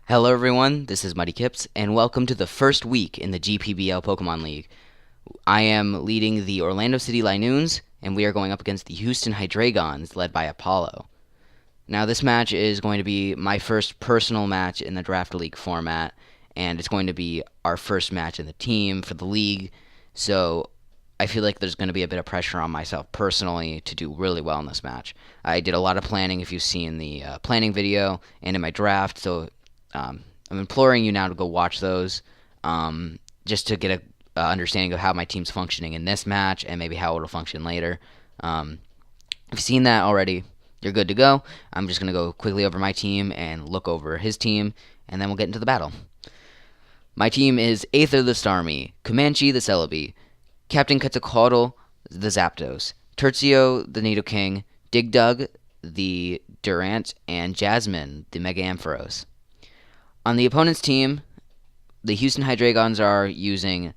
Hello everyone, this is MuddyKipz, and welcome to the first week in the GPBL Pokemon League. I am leading the Orlando City Linoones, and we are going up against the Houston Hydreigons, led by Apollo. Now, this match is going to be my first personal match in the Draft League format, and it's going to be our first match in the team for the league, so I feel like there's going to be a bit of pressure on myself personally to do really well in this match. I did a lot of planning, if you've seen the planning video, and in my draft, so I'm imploring you now to go watch those, just to get a understanding of how my team's functioning in this match and maybe how it'll function later. If you've seen that already, you're good to go. I'm just going to go quickly over my team and look over his team, and then we'll get into the battle. My team is Aether the Starmie, Comanche the Celebi, Captain Quetzalcoatl the Zapdos, Tertio the Nidoking, Digdug the Durant, and Jasmine the Mega Ampharos. On the opponent's team, the Houston Hydreigons are using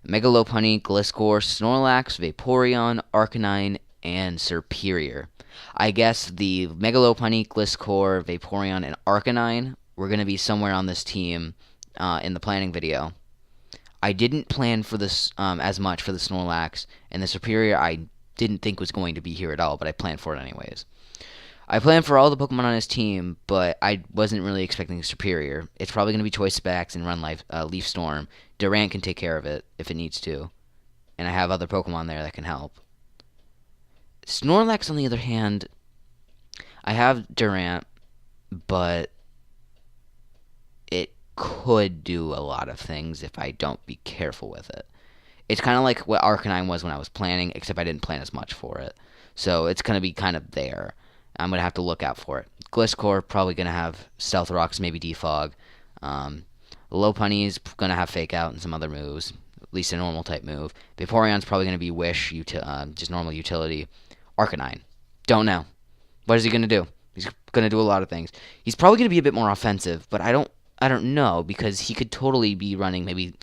Mega Lopunny, Gliscor, Snorlax, Vaporeon, Arcanine, and Serperior. I guess the Mega Lopunny, Gliscor, Vaporeon, and Arcanine were going to be somewhere on this team in the planning video. I didn't plan for this as much for the Snorlax, and the Serperior I didn't think was going to be here at all, but I planned for it anyways. I planned for all the Pokemon on his team, but I wasn't really expecting Serperior. It's probably going to be Choice Specs and run Leaf Storm. Durant can take care of it if it needs to, and I have other Pokemon there that can help. Snorlax, on the other hand, I have Durant, but it could do a lot of things if I don't be careful with it. It's kind of like what Arcanine was when I was planning, except I didn't plan as much for it. So it's going to be kind of there. I'm going to have to look out for it. Gliscor, probably going to have Stealth Rocks, maybe Defog. Lopunny is going to have Fake Out and some other moves, at least a normal type move. Vaporeon's probably going to be Wish, just normal utility. Arcanine, don't know. What is he going to do? He's going to do a lot of things. He's probably going to be a bit more offensive, but I don't know, because he could totally be running maybe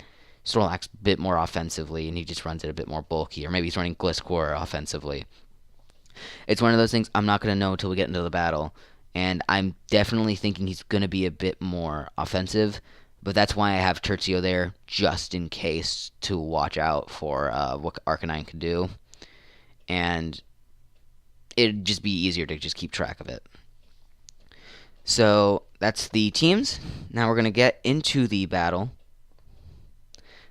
Snorlax a bit more offensively, and he just runs it a bit more bulky, or maybe he's running Gliscor offensively. It's one of those things I'm not going to know until we get into the battle, and I'm definitely thinking he's going to be a bit more offensive, but that's why I have Tertio there, just in case, to watch out for what Arcanine can do, and it'd just be easier to just keep track of it. So that's the teams. Now we're going to get into the battle.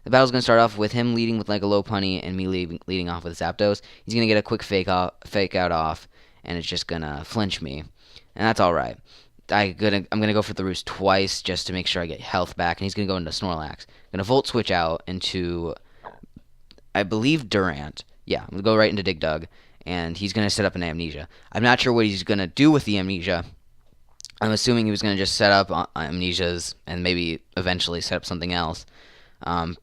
The battle's going to start off with him leading with like a Lopunny and me leading off with Zapdos. He's going to get a quick fake out off, and it's just going to flinch me. And that's alright. I'm going to go for the Roost twice just to make sure I get health back, and he's going to go into Snorlax. I'm going to Volt Switch out into, I believe, Durant. Yeah, I'm going to go right into Digdug, and he's going to set up an Amnesia. I'm not sure what he's going to do with the Amnesia. I'm assuming he was going to just set up Amnesias and maybe eventually set up something else.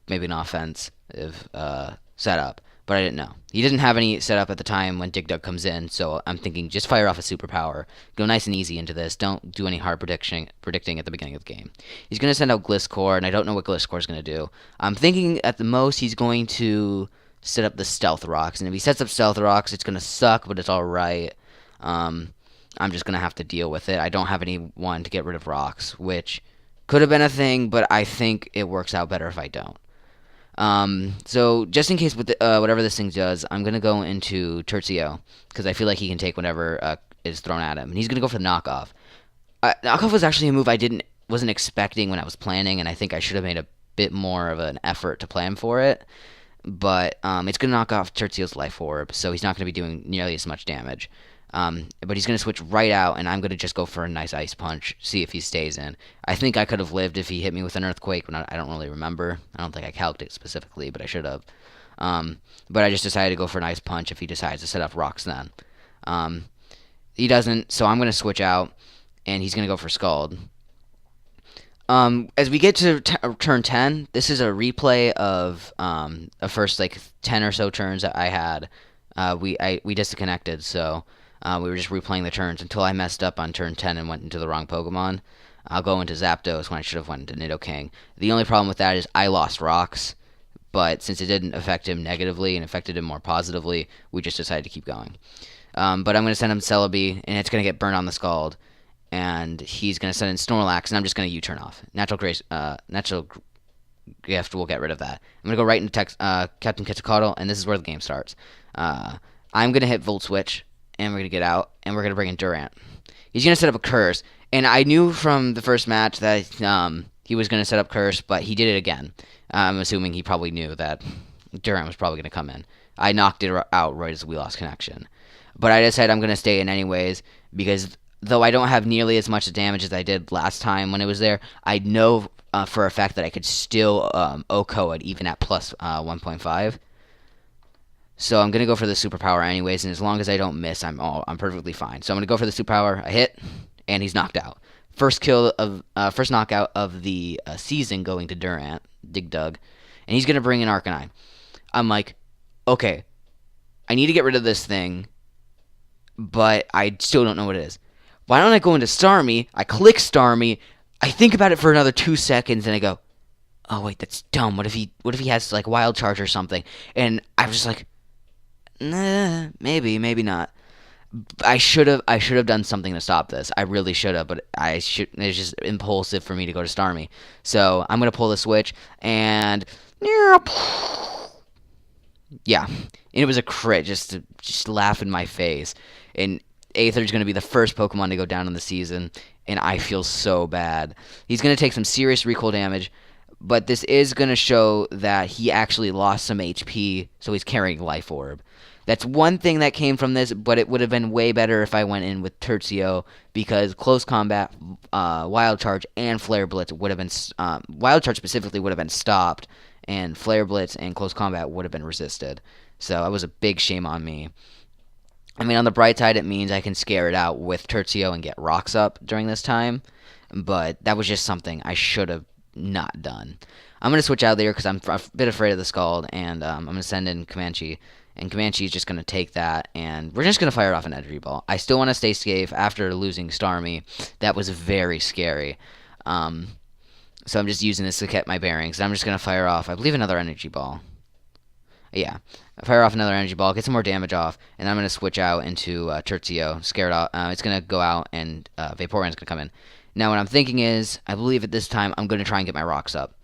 Maybe an offensive setup, but I didn't know. He didn't have any setup at the time when Digdug comes in, so I'm thinking just fire off a superpower. Go nice and easy into this. Don't do any hard predicting at the beginning of the game. He's going to send out Gliscor, and I don't know what Gliscor is going to do. I'm thinking at the most he's going to set up the Stealth Rocks, and if he sets up Stealth Rocks, it's going to suck, but it's alright. I'm just going to have to deal with it. I don't have anyone to get rid of rocks, which could have been a thing, but I think it works out better if I don't. So just in case with whatever this thing does, I'm going to go into Tertio, because I feel like he can take whatever is thrown at him. And he's going to go for the Knockoff. Knockoff was actually a move I wasn't expecting when I was planning, and I think I should have made a bit more of an effort to plan for it. But it's going to knock off Tertio's Life Orb, so he's not going to be doing nearly as much damage. But he's going to switch right out, and I'm going to just go for a nice Ice Punch, see if he stays in. I think I could have lived if he hit me with an Earthquake, but I don't really remember. I don't think I calced it specifically, but I should have. But I just decided to go for an Ice Punch if he decides to set up rocks then. He doesn't, so I'm going to switch out, and he's going to go for Scald. As we get to turn 10, this is a replay of the first 10 or so turns that I had. We disconnected, so we were just replaying the turns until I messed up on turn 10 and went into the wrong Pokemon. I'll go into Zapdos when I should have went into Nidoking. The only problem with that is I lost rocks, but since it didn't affect him negatively and affected him more positively, we just decided to keep going. But I'm going to send him Celebi, and it's going to get burned on the Scald. and he's going to send in Snorlax, and I'm just going to U-turn off. Natural Gift will get rid of that. I'm going to go right into Captain Quetzalcoatl, and this is where the game starts. I'm going to hit Volt Switch, and we're going to get out, and we're going to bring in Durant. He's going to set up a Curse, and I knew from the first match that he was going to set up Curse, but he did it again. I'm assuming he probably knew that Durant was probably going to come in. I knocked it out right as we lost connection. But I decided I'm going to stay in anyways, because though I don't have nearly as much damage as I did last time when it was there, I know for a fact that I could still OHKO it even at plus 1.5. So I'm going to go for the superpower anyways, and as long as I don't miss, I'm perfectly fine. So I'm going to go for the superpower. I hit, and he's knocked out. First knockout of the season going to Durant, Dig Dug, and he's going to bring in Arcanine. I'm like, okay, I need to get rid of this thing, but I still don't know what it is. Why don't I go into Starmie? I click Starmie. I think about it for another 2 seconds, and I go, oh wait, that's dumb. What if he has like Wild Charge or something? And I was just like, nah, maybe not. I should have done something to stop this. I really should have, but it was just impulsive for me to go to Starmie. So I'm gonna pull the switch, and yeah, and it was a crit, just laugh in my face. And Aether's gonna be the first Pokemon to go down in the season, and I feel so bad. He's gonna take some serious recoil damage, but this is gonna show that he actually lost some HP, so he's carrying Life Orb. That's one thing that came from this, but it would have been way better if I went in with Tertio, because Close Combat, Wild Charge, and Flare Blitz would have been... Wild Charge specifically would have been stopped, and Flare Blitz and Close Combat would have been resisted. So it was a big shame on me. I mean, on the bright side, it means I can scare it out with Tertio and get rocks up during this time, but that was just something I should have not done. I'm going to switch out there because I'm a bit afraid of the Scald, and I'm going to send in Comanche. And Comanche is just going to take that, and we're just going to fire off an Energy Ball. I still want to stay safe after losing Starmie. That was very scary. So I'm just using this to get my bearings. And I'm just going to fire off, I believe, another Energy Ball. Yeah. I fire off another Energy Ball, get some more damage off, and I'm going to switch out into Tertio. Scare it off. It's going to go out, and Vaporeon's going to come in. Now, what I'm thinking is, I believe at this time, I'm going to try and get my rocks up.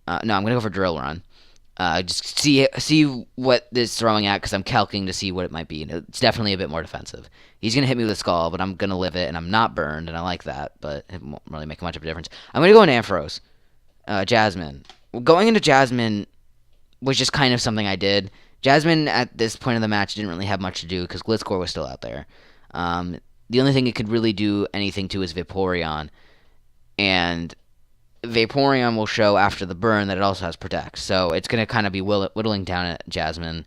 No, I'm going to go for Drill Run. Just see what this is throwing at, because I'm calculating to see what it might be. And it's definitely a bit more defensive. He's going to hit me with a Skull, but I'm going to live it, and I'm not burned, and I like that, but it won't really make much of a difference. I'm going to go into Ampharos. Jasmine. Going into Jasmine was just kind of something I did. Jasmine, at this point in the match, didn't really have much to do, because Glitzcore was still out there. The only thing it could really do anything to is Vaporeon, and Vaporeon will show after the burn that it also has Protect. So it's going to kind of be whittling down at Jasmine,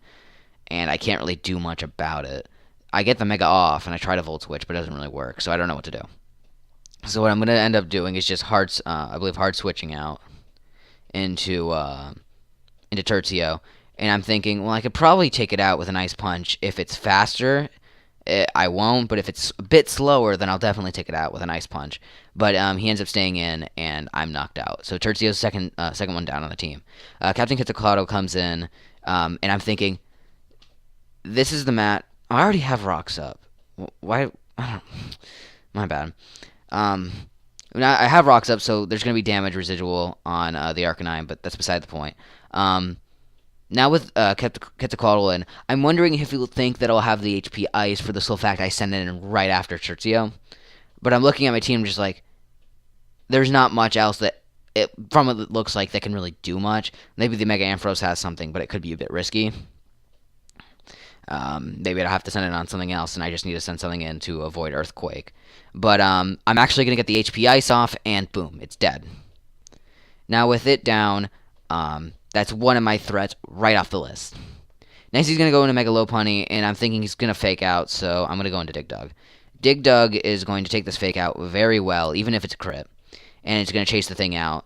and I can't really do much about it. I get the Mega off, and I try to Volt Switch, but it doesn't really work, so I don't know what to do. So what I'm going to end up doing is just hard switching out into Tertio, and I'm thinking, well, I could probably take it out with an Ice Punch if it's faster. I won't, but if it's a bit slower, then I'll definitely take it out with an Ice Punch. But he ends up staying in, and I'm knocked out. So Tertio's second one down on the team. Captain Quetzalcoatl comes in, and I'm thinking, this is the mat. Oh, I already have rocks up. Why? I don't, my bad. Now I have rocks up, so there's going to be damage residual on the Arcanine, but that's beside the point. Now with Quetzalcoatl in, I'm wondering if you'll think that I'll have the HP Ice for the sole fact I send it in right after Tertio. But I'm looking at my team just like, there's not much else that, from what it looks like, that can really do much. Maybe the Mega Ampharos has something, but it could be a bit risky. Maybe I'd have to send it on something else, and I just need to send something in to avoid Earthquake. But I'm actually going to get the HP Ice off, and boom, it's dead. Now with it down, that's one of my threats right off the list. Next, he's going to go into Mega Lopunny, and I'm thinking he's going to fake out, so I'm going to go into Dig Dug. Dig Dug is going to take this fake out very well, even if it's a crit, and it's going to chase the thing out.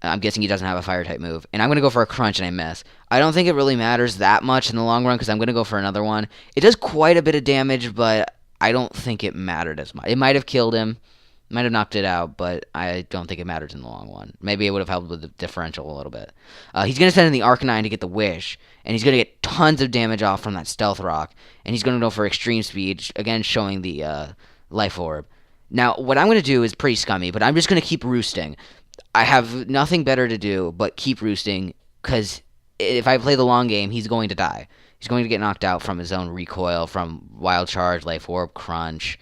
I'm guessing he doesn't have a Fire-type move, and I'm going to go for a Crunch, and I miss. I don't think it really matters that much in the long run, because I'm going to go for another one. It does quite a bit of damage, but I don't think it mattered as much. It might have killed him, might have knocked it out, but I don't think it matters in the long run. Maybe it would have helped with the differential a little bit. He's going to send in the Arcanine to get the Wish, and he's going to get tons of damage off from that Stealth Rock, and he's going to go for Extreme Speed, again showing the Life Orb. Now, what I'm going to do is pretty scummy, but I'm just going to keep roosting. I have nothing better to do but keep roosting, because if I play the long game, he's going to die. He's going to get knocked out from his own recoil, from Wild Charge, Life Orb, Crunch,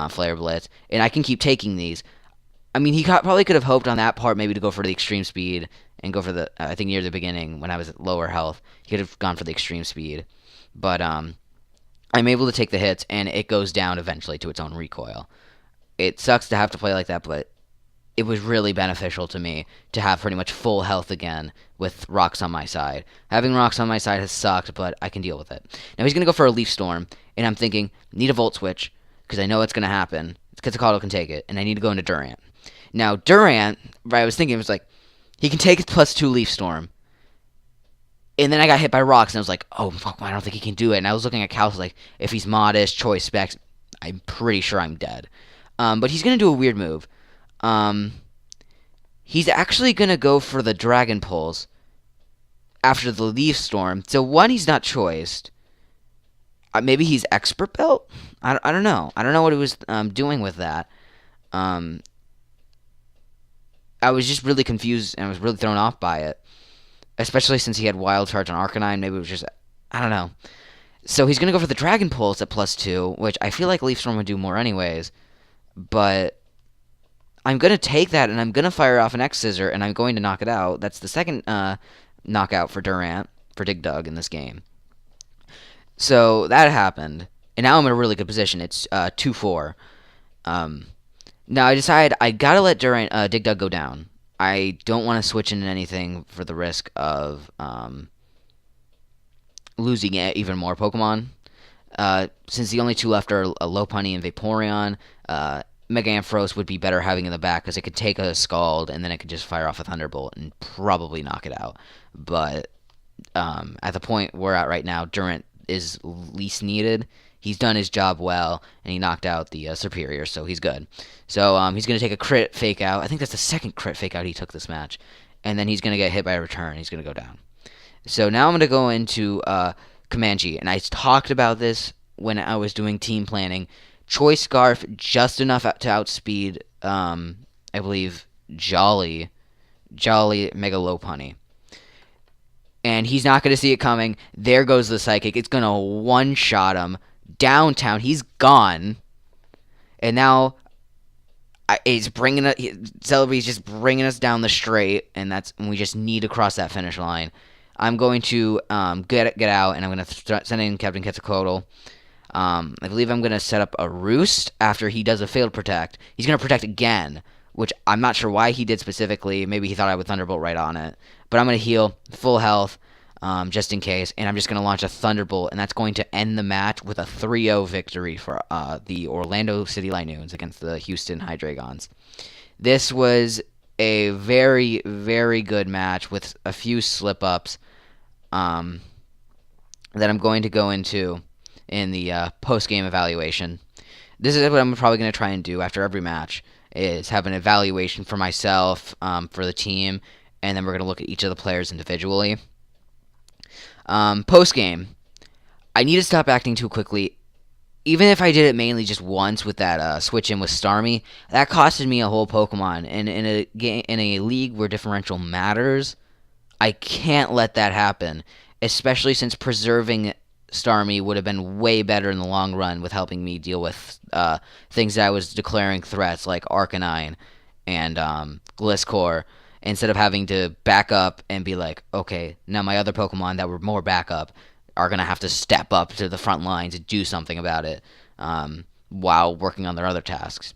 Flare Blitz, and I can keep taking these. I mean, probably could have hoped on that part maybe to go for the extreme speed and go for the, I think near the beginning when I was at lower health, he could have gone for the extreme speed. But I'm able to take the hits, and it goes down eventually to its own recoil. It sucks to have to play like that, but it was really beneficial to me to have pretty much full health again with rocks on my side. Having rocks on my side has sucked, but I can deal with it. Now he's going to go for a Leaf Storm, and I'm thinking, need a Volt Switch, because I know it's going to happen. Quetzalcoatl can take it, and I need to go into Durant. Now, Durant, what I was thinking was like, he can take his +2 Leaf Storm. And then I got hit by rocks, and I was like, oh, fuck, I don't think he can do it. And I was looking at Cal, like, if he's modest, choice specs, I'm pretty sure I'm dead. But he's going to do a weird move. He's actually going to go for the Dragon Pulse after the Leaf Storm. So, one, he's not choiced. Maybe he's Expert Belt? I don't know. I don't know what he was doing with that. I was just really confused, and I was really thrown off by it. Especially since he had Wild Charge on Arcanine. Maybe it was just, I don't know. So he's going to go for the Dragon Pulse at +2, which I feel like Leaf Storm would do more anyways. But I'm going to take that, and I'm going to fire off an X-Scissor, and I'm going to knock it out. That's the second knockout for Durant, for Dig Dug in this game. So that happened. And now I'm in a really good position. It's 2-4. Now I decide I got to let Dig Dug go down. I don't want to switch into anything for the risk of losing even more Pokemon. Since the only two left are Lopunny and Vaporeon, Mega Ampharos would be better having in the back because it could take a Scald and then it could just fire off a Thunderbolt and probably knock it out. But at the point we're at right now, Durant is least needed. He's done his job well, and he knocked out the Superior, so he's good. So he's going to take a crit fake out. I think that's the second crit fake out he took this match. And then he's going to get hit by a return. He's going to go down. So now I'm going to go into Comanche, and I talked about this when I was doing team planning. Choice Scarf just enough to outspeed, I believe, Jolly Mega Lopunny. And he's not going to see it coming. There goes the Psychic. It's going to one-shot him. Downtown, he's gone, and now he's bringing it. Celebrity's just bringing us down the straight, and we just need to cross that finish line. I'm going to get out, and I'm going to send in Captain Quetzalcoatl. I believe I'm going to set up a Roost after he does a failed protect. He's going to protect again, which I'm not sure why he did specifically. Maybe he thought I would Thunderbolt right on it, but I'm going to heal full health. Just in case, and I'm just going to launch a Thunderbolt, and that's going to end the match with a 3-0 victory for the Orlando City Linoones against the Houston Hydreigons. This was a very, very good match with a few slip-ups that I'm going to go into in the post-game evaluation. This is what I'm probably going to try and do after every match, is have an evaluation for myself, for the team, and then we're going to look at each of the players individually. Post-game, I need to stop acting too quickly. Even if I did it mainly just once with that switch in with Starmie, that costed me a whole Pokemon. And in a league where differential matters, I can't let that happen. Especially since preserving Starmie would have been way better in the long run with helping me deal with things that I was declaring threats like Arcanine and Gliscor. Instead of having to back up and be like, okay, now my other Pokemon that were more backup are going to have to step up to the front lines and do something about it while working on their other tasks.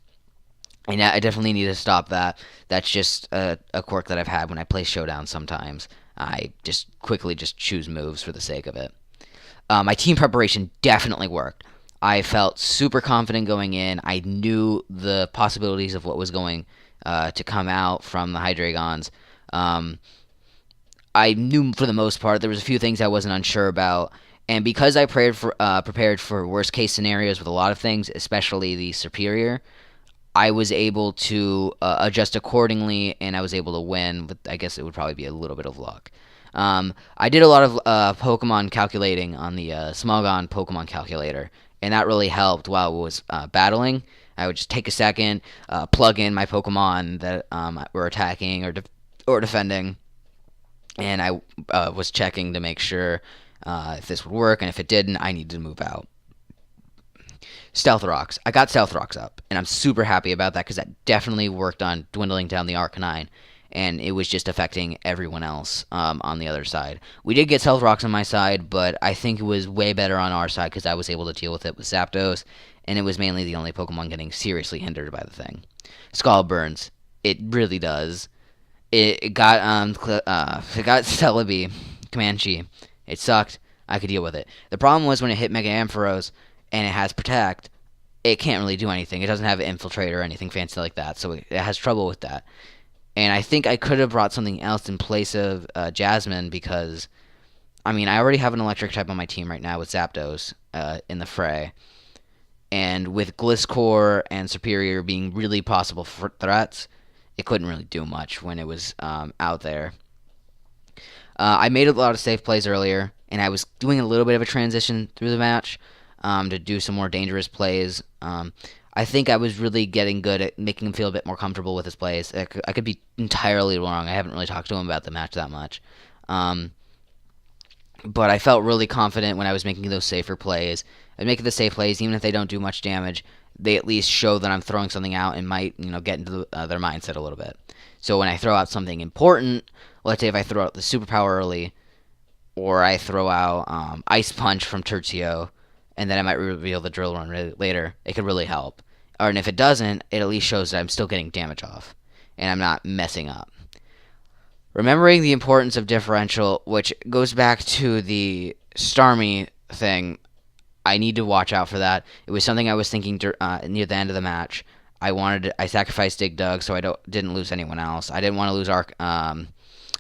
And I definitely need to stop that. That's just a quirk that I've had when I play Showdown sometimes. I just quickly just choose moves for the sake of it. My team preparation definitely worked. I felt super confident going in. I knew the possibilities of what was going to come out from the Hydreigons. I knew for the most part there was a few things I wasn't unsure about, and because I prepared for worst case scenarios with a lot of things, especially the Superior, I was able to adjust accordingly, and I was able to win. But I guess it would probably be a little bit of luck. I did a lot of Pokemon calculating on the Smogon Pokemon calculator, and that really helped while I was battling. I would just take a second, plug in my Pokemon that were attacking or defending, and I was checking to make sure if this would work, and if it didn't, I needed to move out. Stealth Rocks. I got Stealth Rocks up, and I'm super happy about that because that definitely worked on dwindling down the Arcanine, and it was just affecting everyone else on the other side. We did get Stealth Rocks on my side, but I think it was way better on our side because I was able to deal with it with Zapdos, and it was mainly the only Pokemon getting seriously hindered by the thing. Scald Burns. It really does. It got Celebi, Comanche. It sucked. I could deal with it. The problem was when it hit Mega Ampharos and it has Protect, it can't really do anything. It doesn't have Infiltrate or anything fancy like that, so it has trouble with that. And I think I could have brought something else in place of Jasmine because, I mean, I already have an electric type on my team right now with Zapdos in the fray. And with Gliscor and Superior being really possible threats, it couldn't really do much when it was out there. I made a lot of safe plays earlier, and I was doing a little bit of a transition through the match to do some more dangerous plays. I think I was really getting good at making him feel a bit more comfortable with his plays. I could be entirely wrong. I haven't really talked to him about the match that much. But I felt really confident when I was making those safer plays. I make the safe plays, even if they don't do much damage, they at least show that I'm throwing something out and might, get into their mindset a little bit. So when I throw out something important, let's say if I throw out the superpower early, or I throw out Ice Punch from Tertio, and then I might reveal the Drill Run later, it could really help. And if it doesn't, it at least shows that I'm still getting damage off, and I'm not messing up. Remembering the importance of differential, which goes back to the Starmie thing, I need to watch out for that. It was something I was thinking near the end of the match. I sacrificed Dig Dug so I didn't lose anyone else. I didn't want to lose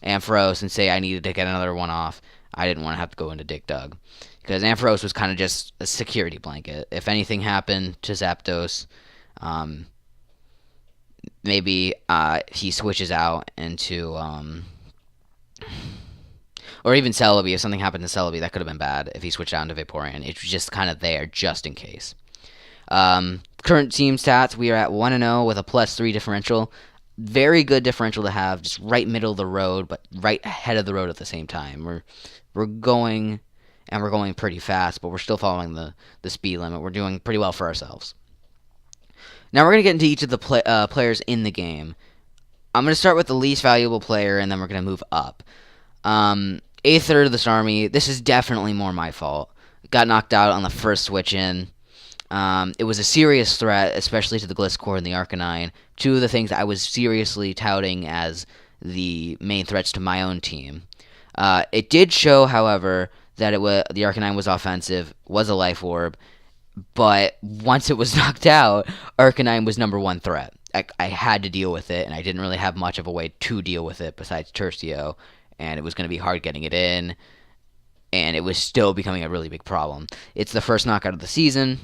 Ampharos and say I needed to get another one off. I didn't want to have to go into Dig Dug because Ampharos was kind of just a security blanket. If anything happened to Zapdos, maybe he switches out into or even Celebi. If something happened to Celebi, that could have been bad if he switched out into Vaporeon. It was just kind of there just in case. Current team stats, we are at 1-0 with a +3 differential. Very good differential to have, just right middle of the road, but right ahead of the road at the same time. We're going pretty fast, but we're still following the speed limit. We're doing pretty well for ourselves. Now we're going to get into each of the players in the game. I'm going to start with the least valuable player, and then we're going to move up. Aether to the Starmie. This is definitely more my fault. Got knocked out on the first switch in. It was a serious threat, especially to the Gliscor and the Arcanine, two of the things I was seriously touting as the main threats to my own team. It did show, however, that the Arcanine was offensive, was a Life Orb, but once it was knocked out, Arcanine was number one threat. I had to deal with it, and I didn't really have much of a way to deal with it besides Tertio, and it was going to be hard getting it in, and it was still becoming a really big problem. It's the first knockout of the season.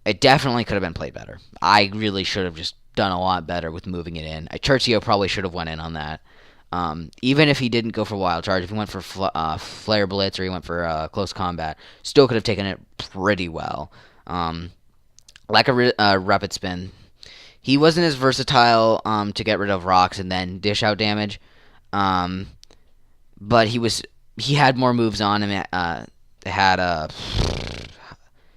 It definitely could have been played better. I really should have just done a lot better with moving it in. Tertio probably should have went in on that. Even if he didn't go for Wild Charge, if he went for Flare Blitz or he went for Close Combat, still could have taken it pretty well. Like a Rapid Spin. He wasn't as versatile to get rid of rocks and then dish out damage. But he had more moves on him. It had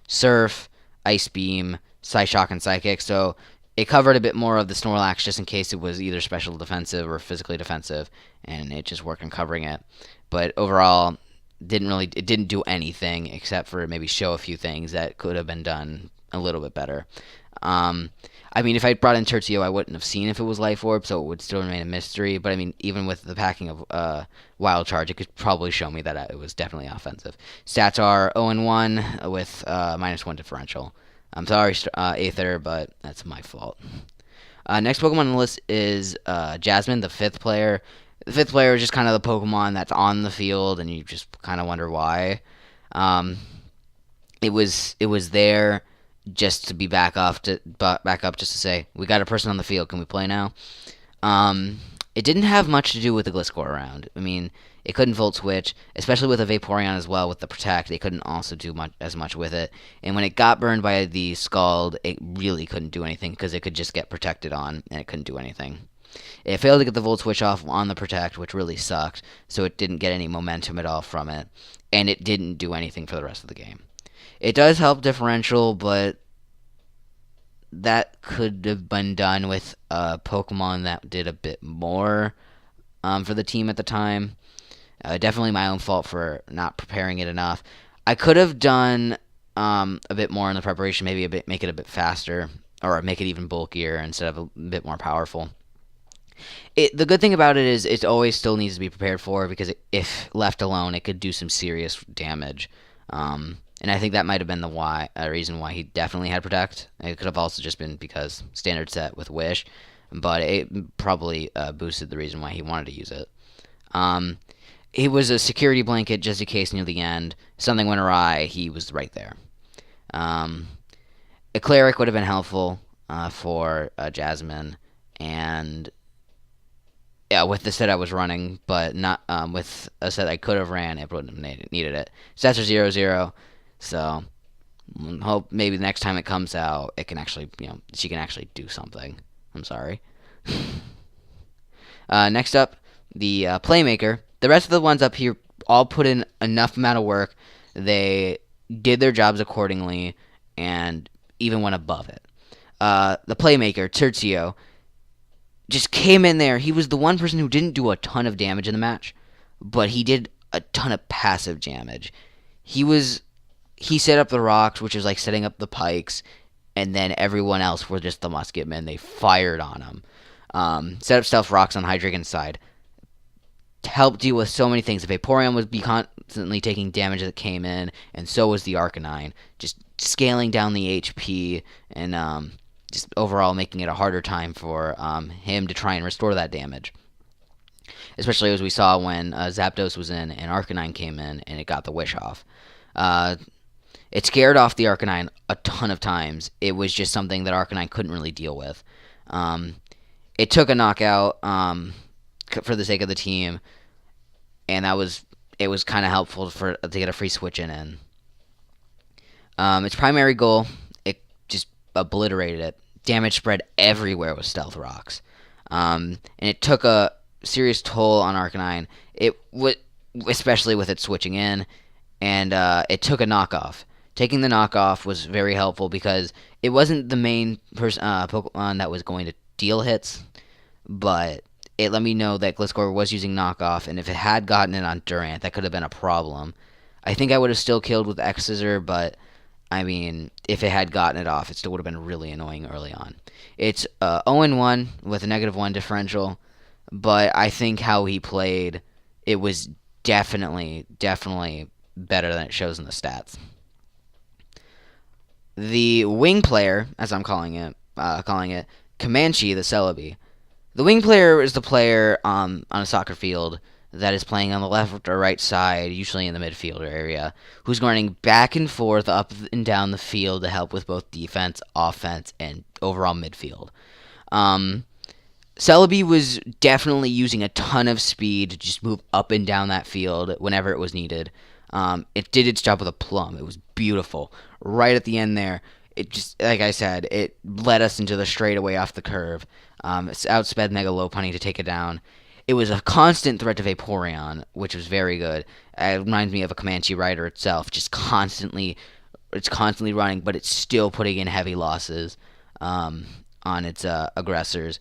Surf, Ice Beam, Psyshock, and Psychic, so it covered a bit more of the Snorlax just in case it was either special defensive or physically defensive, and it just worked on covering it. But overall, it didn't do anything except for maybe show a few things that could have been done a little bit better. I mean, if I brought in Tertio, I wouldn't have seen if it was Life Orb, so it would still remain a mystery. But I mean, even with the packing of Wild Charge, it could probably show me that it was definitely offensive. Stats are 0-1 with -1 differential. I'm sorry, Aether, but that's my fault. Next Pokemon on the list is Jasmine, the fifth player. The fifth player is just kind of the Pokemon that's on the field, and you just kind of wonder why. It was there just to be back up just to say, we got a person on the field, can we play now? It it didn't have much to do with the Gliscor round. I mean, it couldn't Volt Switch, especially with a Vaporeon as well with the Protect. It couldn't also do as much with it. And when it got burned by the Scald, it really couldn't do anything because it could just get protected on, and it couldn't do anything. It failed to get the Volt Switch off on the Protect, which really sucked, so it didn't get any momentum at all from it, and it didn't do anything for the rest of the game. It does help differential, but that could have been done with a Pokemon that did a bit more for the team at the time. Definitely my own fault for not preparing it enough. I could have done a bit more in the preparation, maybe make it a bit faster, or make it even bulkier instead of a bit more powerful. The good thing about it is it always still needs to be prepared for, because if left alone, it could do some serious damage. And I think that might have been the reason why he definitely had Protect. It could have also just been because standard set with Wish, but it probably boosted the reason why he wanted to use it. It was a security blanket just in case near the end something went awry. He was right there. A Cleric would have been helpful for Jasmine, and yeah, with the set I was running, but not with a set I could have ran, it wouldn't have needed it. Stats are 0-0, so hope maybe the next time it comes out, it can actually, she can actually do something. I'm sorry. Next up, the Playmaker. The rest of the ones up here all put in enough amount of work. They did their jobs accordingly, and even went above it. The Playmaker, Tertio, just came in there. He was the one person who didn't do a ton of damage in the match, but he did a ton of passive damage. He set up the rocks, which is like setting up the pikes, and then everyone else were just the musket men. They fired on him. Set up stealth rocks on Hydreigons' side. Helped deal with so many things. The Vaporeon would be constantly taking damage that came in, and so was the Arcanine. Just scaling down the HP and just overall making it a harder time for him to try and restore that damage. Especially as we saw when Zapdos was in and Arcanine came in and it got the Wish off. It scared off the Arcanine a ton of times. It was just something that Arcanine couldn't really deal with. It took a knockout for the sake of the team, and it was kind of helpful to get a free switch in. Its primary goal, it just obliterated it. Damage spread everywhere with stealth rocks, and it took a serious toll on Arcanine. Especially with it switching in, and it took a knockoff. Taking the knockoff was very helpful because it wasn't the main Pokemon that was going to deal hits, but it let me know that Gliscor was using knockoff, and if it had gotten it on Durant, that could have been a problem. I think I would have still killed with X-Scissor, but I mean, if it had gotten it off, it still would have been really annoying early on. It's 0-1 with a -1 differential, but I think how he played, it was definitely better than it shows in the stats. The wing player, as I'm calling it, Comanche the Celebi. The wing player is the player on a soccer field that is playing on the left or right side, usually in the midfielder area, who's running back and forth up and down the field to help with both defense, offense, and overall midfield. Celebi was definitely using a ton of speed to just move up and down that field whenever it was needed. It did its job with a plum. It was beautiful. Right at the end there, it just, like I said, it led us into the straightaway off the curve. It outsped Mega Lopunny to take it down. It was a constant threat to Vaporeon, which was very good. It reminds me of a Comanche Rider itself, it's constantly running, but it's still putting in heavy losses on its aggressors.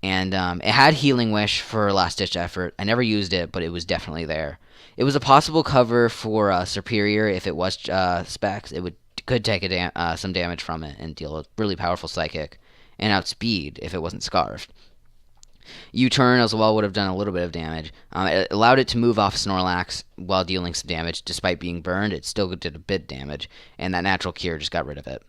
And it had Healing Wish for last-ditch effort. I never used it, but it was definitely there. It was a possible cover for Superior if it was Specs. It could take some damage from it and deal a really powerful Psychic, and outspeed if it wasn't Scarfed. U-turn as well would have done a little bit of damage. It allowed it to move off Snorlax while dealing some damage. Despite being burned, it still did a bit damage, and that Natural Cure just got rid of it.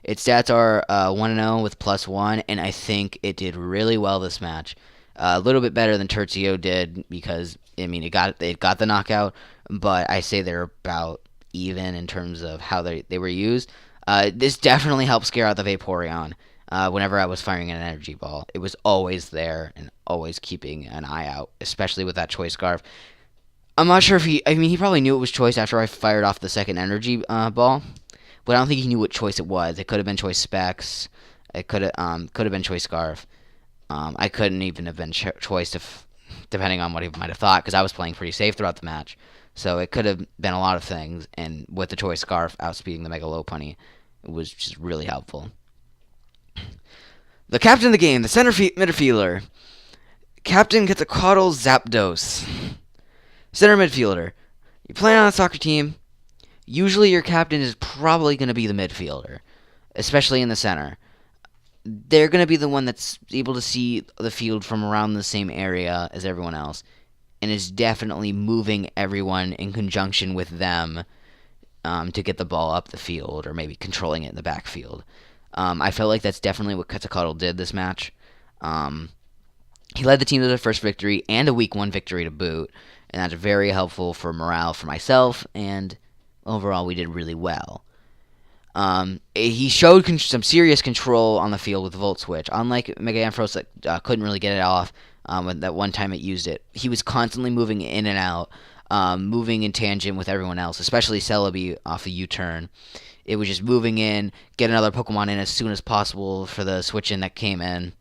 Its stats are 1-0 with +1, and I think it did really well this match. A little bit better than Tertio did because, I mean, it got the knockout, but I say they're about even in terms of how they were used. This definitely helped scare out the Vaporeon. Whenever I was firing an energy ball, it was always there and always keeping an eye out, especially with that Choice Scarf. I'm not sure if he probably knew it was Choice after I fired off the second energy ball, but I don't think he knew what Choice it was. It could have been Choice Specs. It could have been Choice Scarf. I couldn't even have been Choice if, depending on what he might have thought, because I was playing pretty safe throughout the match. So it could have been a lot of things, and with the Choice Scarf outspeeding the Mega Lopunny, it was just really helpful. The captain of the game, the center midfielder. Captain Quetzalcoatl Zapdos. Center midfielder. You're playing on a soccer team. Usually your captain is probably going to be the midfielder, especially in the center. They're going to be the one that's able to see the field from around the same area as everyone else, and is definitely moving everyone in conjunction with them to get the ball up the field, or maybe controlling it in the backfield. I felt like that's definitely what Quetzalcoatl did this match. He led the team to their first victory and a Week 1 victory to boot, and that's very helpful for morale for myself, and overall we did really well. He showed some serious control on the field with the Volt Switch. Unlike Mega Ampharos that couldn't really get it off that one time it used it, he was constantly moving in and out, moving in tangent with everyone else, especially Celebi off the U-turn. It was just moving in, get another Pokemon in as soon as possible for the switch-in that came in.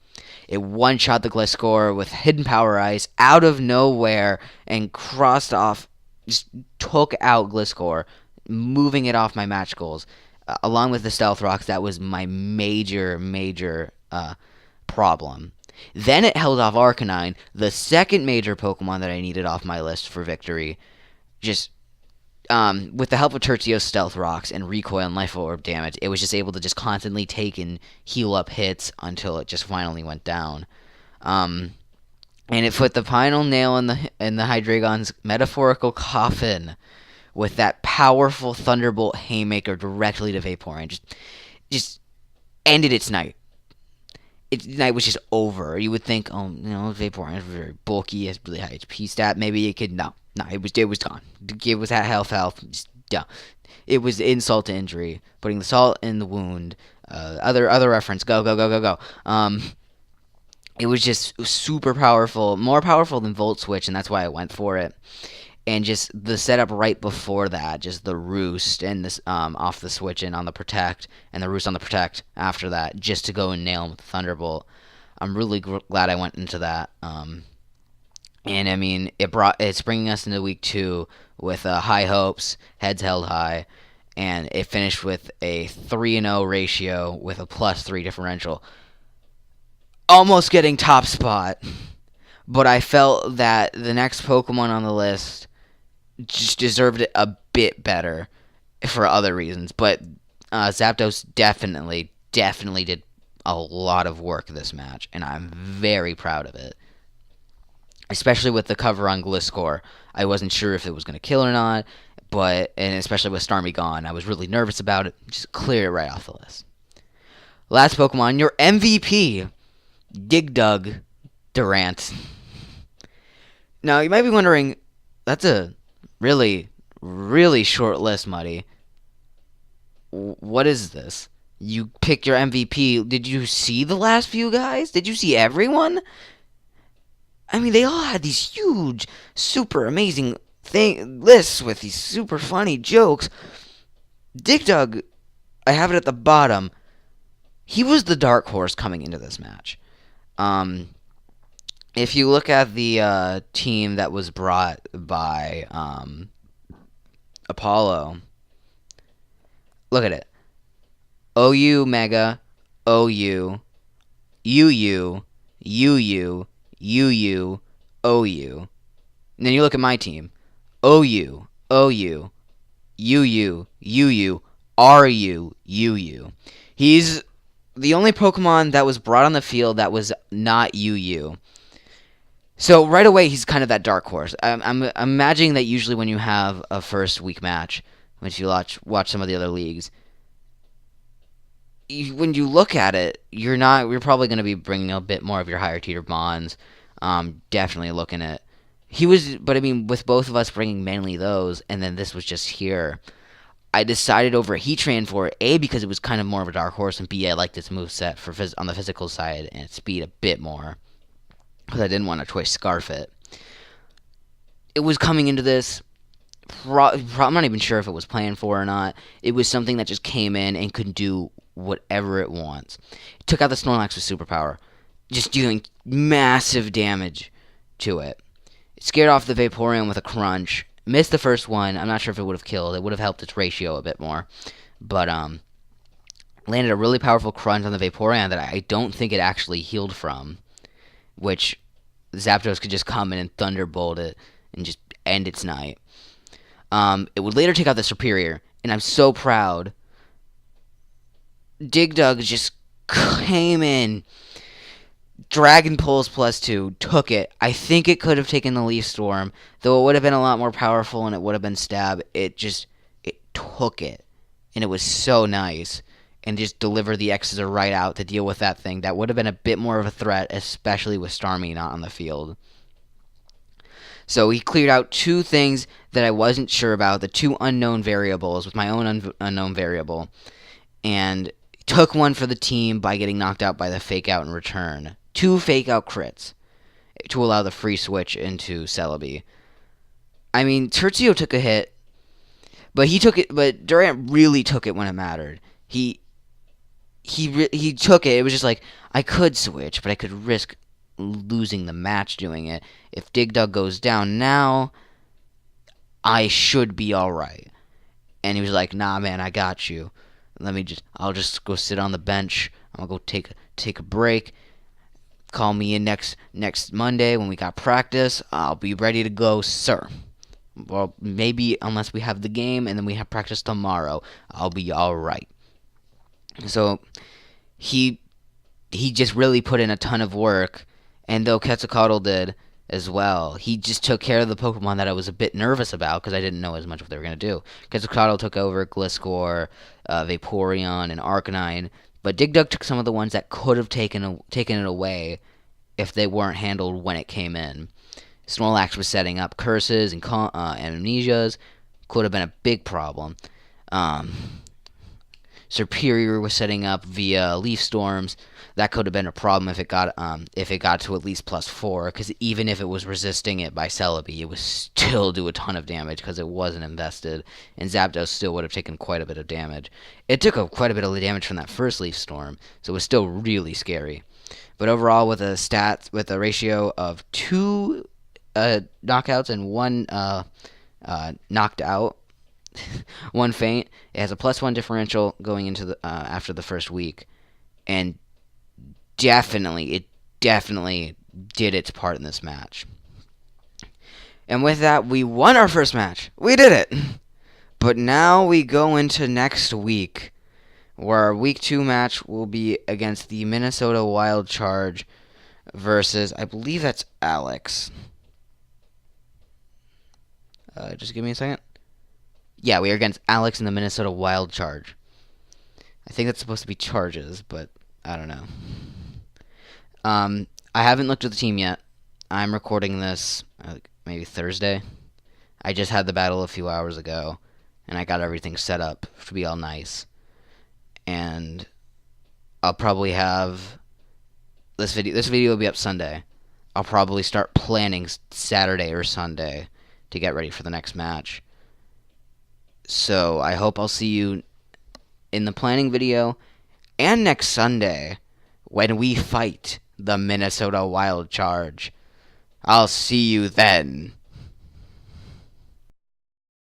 It one-shot the Gliscor with Hidden Power Ice out of nowhere and crossed off, just took out Gliscor, moving it off my match goals. Along with the Stealth Rocks, that was my major problem. Then it held off Arcanine, the second major Pokemon that I needed off my list for victory. Just with the help of Tertio's Stealth Rocks and Recoil and Life Orb damage, it was just able to just constantly take and heal up hits until it just finally went down. And it put the final nail in the Hydreigon's metaphorical coffin with that powerful Thunderbolt Haymaker directly to Vaporeon. Just ended its night. Its night was just over. You would think, Vaporeon is very bulky, has really high HP stat. Maybe it could, no, it was gone. It was at health, just done. It was insult to injury, putting the salt in the wound. Other reference, go. It was just super powerful, more powerful than Volt Switch, and that's why I went for it. And just the setup right before that, just the Roost and this off the switch in on the Protect, and the Roost on the Protect after that, just to go and nail him with the Thunderbolt. I'm really glad I went into that. And I mean, it's bringing us into Week 2 with high hopes, heads held high, and it finished with a 3-0 ratio with a +3 differential. Almost getting top spot, but I felt that the next Pokemon on the list just deserved it a bit better for other reasons. But Zapdos definitely did a lot of work this match, and I'm very proud of it. Especially with the cover on Gliscor. I wasn't sure if it was going to kill or not, and especially with Starmie gone, I was really nervous about it. Just clear it right off the list. Last Pokemon, your MVP, Digdug Durant. Now, you might be wondering, that's a really, really short list, Muddy. What is this? You picked your MVP. Did you see the last few guys? Did you see everyone? I mean, they all had these huge, super amazing lists with these super funny jokes. Digdug, I have it at the bottom. He was the dark horse coming into this match. If you look at the team that was brought by Apollo, look at it. OU Mega, OU, UU, UU, UU, OU. And then you look at my team. OU, OU, UU, UU, RU, UU. He's the only Pokemon that was brought on the field that was not UU. So right away, he's kind of that dark horse. I'm imagining that usually when you have a first week match, when you watch some of the other leagues, when you look at it, you're probably going to be bringing a bit more of your higher tier bonds. Definitely looking at but I mean, with both of us bringing mainly those, and then this was just here, I decided over Heatran for it, A, because it was kind of more of a dark horse, and B, I liked its moveset on the physical side and its speed a bit more. because I didn't want to choice Scarf it. It was coming into this. I'm not even sure if it was planned for or not. It was something that just came in and could do whatever it wants. It took out the Snorlax with Superpower, just doing massive damage to it. It scared off the Vaporeon with a Crunch. Missed the first one. I'm not sure if it would have killed. It would have helped its ratio a bit more. But, landed a really powerful Crunch on the Vaporeon that I don't think it actually healed from, which Zapdos could just come in and Thunderbolt it and just end its night. It would later take out the Superior, and I'm so proud. Dig Dug just came in, Dragon Pulse +2, took it. I think it could have taken the Leaf Storm, though it would have been a lot more powerful and it would have been Stab. It took it, and it was so nice. And just deliver the X's right out to deal with that thing. That would have been a bit more of a threat, especially with Starmie not on the field. So he cleared out two things that I wasn't sure about, the two unknown variables with my own unknown variable, and took one for the team by getting knocked out by the Fake Out in return. 2 Fake Out crits to allow the free switch into Celebi. I mean, Tercio took a hit, but Durant really took it when it mattered. He took it. It was just like, I could switch, but I could risk losing the match doing it. If Dig Dug goes down now, I should be alright. And he was like, nah, man, I got you. I'll just go sit on the bench. I'll go take a break. Call me in next Monday when we got practice. I'll be ready to go, sir. Well, maybe unless we have the game and then we have practice tomorrow, I'll be alright. So he just really put in a ton of work, and though Quetzalcoatl did as well, he just took care of the Pokemon that I was a bit nervous about because I didn't know as much what they were going to do. Quetzalcoatl took over Gliscor, Vaporeon, and Arcanine, but Dig Dug took some of the ones that could have taken it away if they weren't handled when it came in. Snorlax was setting up curses and amnesias, could have been a big problem. Superior was setting up via Leaf Storms. That could have been a problem if it got to at least +4, because even if it was resisting it by Celebi, it would still do a ton of damage because it wasn't invested, and Zapdos still would have taken quite a bit of damage. It took quite a bit of damage from that first Leaf Storm, so it was still really scary. But overall, with a ratio of 2 knockouts and 1 knocked out, 1 faint. It has a +1 differential going into the after the first week, and it definitely did its part in this match. And with that, we won our first match. We did it. But now we go into next week, where our week 2 match will be against the Minnesota Wild Charge versus, I believe that's Alex. Just give me a second. Yeah, we are against Alex in the Minnesota Wild Charge. I think that's supposed to be Charges, but I don't know. I haven't looked at the team yet. I'm recording this maybe Thursday. I just had the battle a few hours ago, and I got everything set up to be all nice. And I'll probably have this video. This video will be up Sunday. I'll probably start planning Saturday or Sunday to get ready for the next match. So I hope I'll see you in the planning video and next Sunday when we fight the Minnesota Wild Charge. I'll see you then.